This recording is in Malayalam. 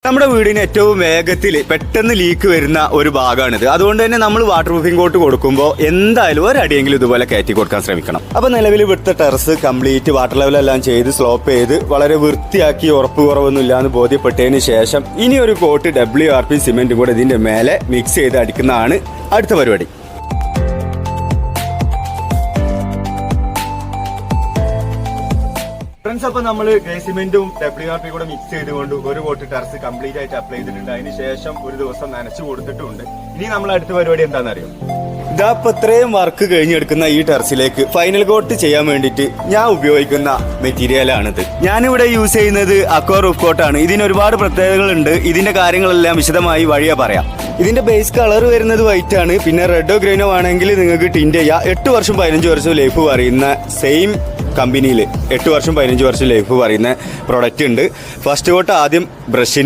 നമ്മുടെ വീടിന് ഏറ്റവും വേഗത്തിൽ പെട്ടെന്ന് ലീക്ക് വരുന്ന ഒരു ഭാഗമാണിത്. അതുകൊണ്ട് തന്നെ നമ്മൾ വാട്ടർ പ്രൂഫിംഗ് കോട്ട് കൊടുക്കുമ്പോൾ എന്തായാലും ഒരടിയെങ്കിലും ഇതുപോലെ കയറ്റി കൊടുക്കാൻ ശ്രമിക്കണം. അപ്പൊ നിലവിൽ ഇവിടുത്തെ ടെറസ് കംപ്ലീറ്റ് വാട്ടർ ലെവലെല്ലാം ചെയ്ത് സ്ലോപ്പ് ചെയ്ത് വളരെ വൃത്തിയാക്കി ഉറപ്പ് കുറവൊന്നും ഇല്ലാന്ന് ബോധ്യപ്പെട്ടതിന് ശേഷം ഇനി ഒരു കോട്ട് WRP സിമെന്റും കൂടെ ഇതിന്റെ മേലെ മിക്സ് ചെയ്ത് അടിക്കുന്നതാണ് അടുത്ത പരിപാടി. ഫ്രണ്ട്സ്, അപ്പൊ നമ്മൾ ഗ്രേ സിമെന്റും WRP കൂടെ മിക്സ് ചെയ്തുകൊണ്ട് ഒരു കോട്ട് ടെറസ് കംപ്ലീറ്റ് ആയിട്ട് അപ്ലൈ ചെയ്തിട്ടുണ്ട്. അതിന് ശേഷം ഒരു ദിവസം നനച്ചു കൊടുത്തിട്ടുണ്ട്. ഇനി നമ്മൾ അടുത്ത പരിപാടി എന്താണെന്നറിയോ? ഇതാ ഇപ്പൊ ഇത്രയും വർക്ക് കഴിഞ്ഞെടുക്കുന്ന ഈ ടെറസിലേക്ക് ഫൈനൽ കോട്ട് ചെയ്യാൻ വേണ്ടിയിട്ട് ഞാൻ ഉപയോഗിക്കുന്ന മെറ്റീരിയലാണിത്. ഞാനിവിടെ യൂസ് ചെയ്യുന്നത് അക്വാ റൂഫ് കോട്ടാണ്. ഇതിന് ഒരുപാട് പ്രത്യേകതകളുണ്ട്. ഇതിന്റെ കാര്യങ്ങളെല്ലാം വിശദമായി വഴിയാ പറയാം. ഇതിന്റെ ബേസ് കളർ വരുന്നത് വൈറ്റ് ആണ്. പിന്നെ റെഡോ ഗ്രീനോ ആണെങ്കിൽ നിങ്ങൾക്ക് ടിന്റ് ചെയ്യാം. 8 വർഷം 15 വർഷം ലൈഫ് പറയുന്ന സെയിം കമ്പനിയിൽ 8 വർഷം 15 വർഷം ലൈഫ് പറയുന്ന പ്രൊഡക്റ്റ് ഉണ്ട്. ഫസ്റ്റ് കോട്ട് ആദ്യം ബ്രഷിന്